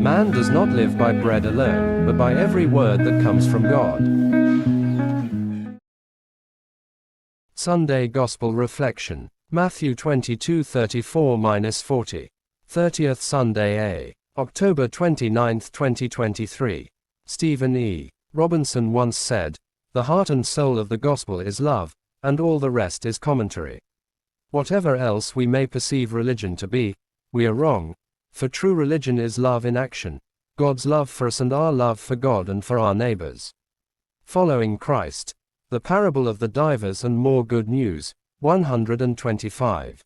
Man does not live by bread alone, but by every word that comes from God. Sunday Gospel Reflection. Matthew 22:34-40. 30th Sunday A. October 29, 2023. Stephen E. Robinson once said, "The heart and soul of the gospel is love, and all the rest is commentary." Whatever else we may perceive religion to be, we are wrong, for true religion is love in action, God's love for us and our love for God and for our neighbors. Following Christ. The Parable of the Divers and More Good News, 125.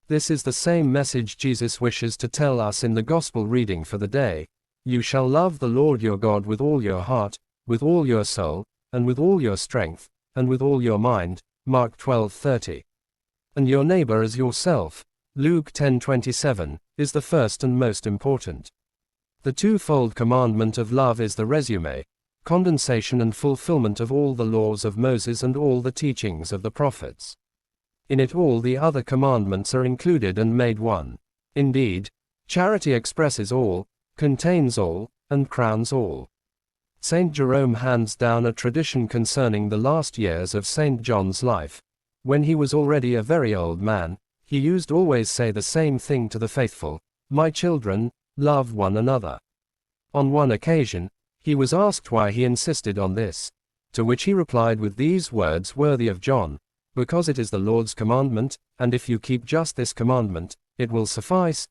This is the same message Jesus wishes to tell us in the Gospel reading for the day. You shall love the Lord your God with all your heart, with all your soul, and with all your strength, and with all your mind, Mark 12:30. And your neighbor as yourself, Luke 10:27, is the first and most important. The twofold commandment of love is the resume, condensation and fulfillment of all the laws of Moses and all the teachings of the prophets. In it all the other commandments are included and made one. Indeed, charity expresses all, contains all, and crowns all. Saint Jerome hands down a tradition concerning the last years of Saint John's life. When he was already a very old man, he used always say the same thing to the faithful: "My children, love one another." On one occasion, he was asked why he insisted on this, to which he replied with these words worthy of John: "Because it is the Lord's commandment, and if you keep just this commandment, it will suffice."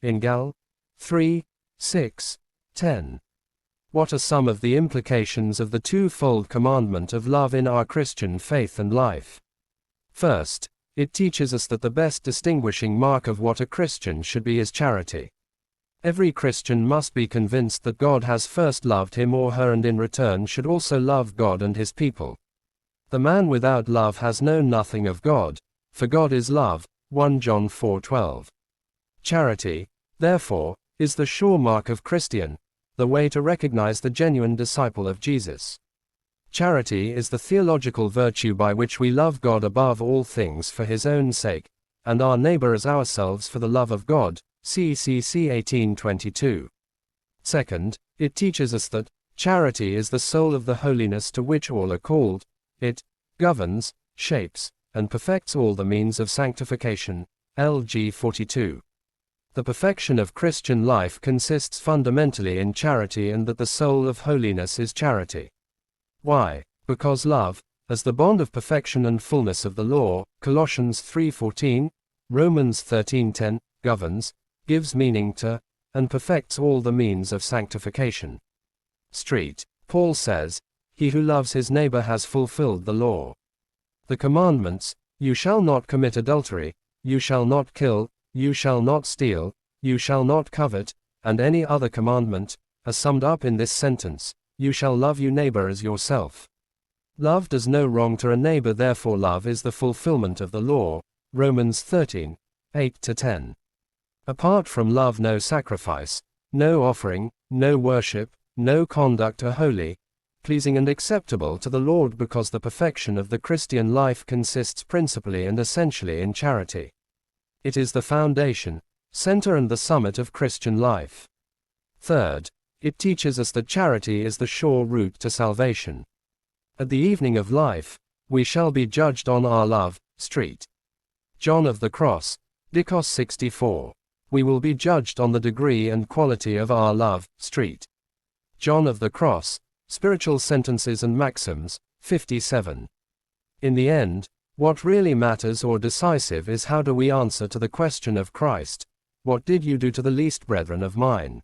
In Gal. 3:6-10. What are some of the implications of the twofold commandment of love in our Christian faith and life? First, it teaches us that the best distinguishing mark of what a Christian should be is charity. Every Christian must be convinced that God has first loved him or her and in return should also love God and his people. The man without love has known nothing of God, for God is love, 1 John 4:12. Charity, therefore, is the sure mark of Christian, the way to recognize the genuine disciple of Jesus. Charity is the theological virtue by which we love God above all things for his own sake, and our neighbor as ourselves for the love of God, CCC 18:22. Second, it teaches us that charity is the soul of the holiness to which all are called. It governs, shapes, and perfects all the means of sanctification, LG 42. The perfection of Christian life consists fundamentally in charity, and that the soul of holiness is charity. Why? Because love, as the bond of perfection and fullness of the law, Colossians 3:14, Romans 13:10, governs, gives meaning to, and perfects all the means of sanctification. Paul says, "He who loves his neighbor has fulfilled the law." The commandments, "You shall not commit adultery," "You shall not kill," "You shall not steal," "You shall not covet," and any other commandment, are summed up in this sentence: "You shall love your neighbor as yourself." Love does no wrong to a neighbor, therefore love is the fulfillment of the law, Romans 13:8-10. Apart from love no sacrifice, no offering, no worship, no conduct are holy, pleasing and acceptable to the Lord, because the perfection of the Christian life consists principally and essentially in charity. It is the foundation, center and the summit of Christian life. Third, it teaches us that charity is the sure route to salvation. At the evening of life, we shall be judged on our love. John of the Cross, Dikos 64. We will be judged on the degree and quality of our love. John of the Cross, Spiritual Sentences and Maxims, 57. In the end, what really matters or decisive is how do we answer to the question of Christ: "What did you do to the least brethren of mine?"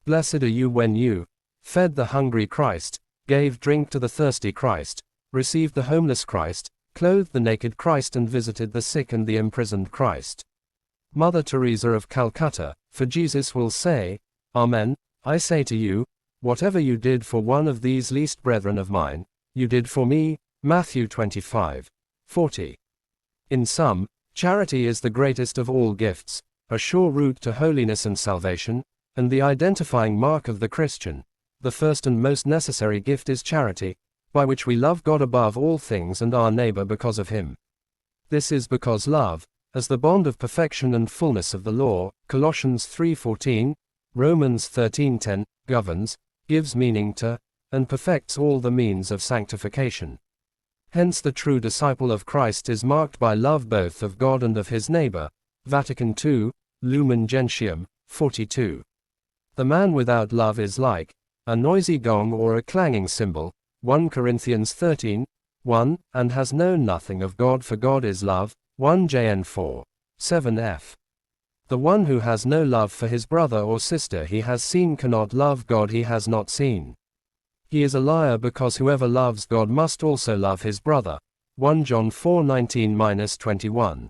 Blessed are you when you fed the hungry Christ, gave drink to the thirsty Christ, received the homeless Christ, clothed the naked Christ, and visited the sick and the imprisoned Christ. Mother Teresa of Calcutta, for Jesus will say, "Amen, I say to you, whatever you did for one of these least brethren of mine, you did for me." Matthew 25:40. In sum, charity is the greatest of all gifts, a sure route to holiness and salvation, and the identifying mark of the Christian. The first and most necessary gift is charity, by which we love God above all things and our neighbor because of him. This is because love, as the bond of perfection and fullness of the law, Colossians 3:14, Romans 13:10, governs, gives meaning to, and perfects all the means of sanctification. Hence the true disciple of Christ is marked by love both of God and of his neighbor. Vatican II, Lumen Gentium, 42. The man without love is like a noisy gong or a clanging cymbal, 1 Corinthians 13:1, and has known nothing of God, for God is love, 1 John 4:7f. The one who has no love for his brother or sister he has seen cannot love God he has not seen. He is a liar, because whoever loves God must also love his brother. 1 John 4:19-21.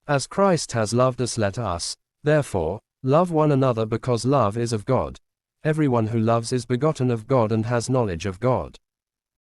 As Christ has loved us, let us, therefore, love one another, because love is of God. Everyone who loves is begotten of God and has knowledge of God.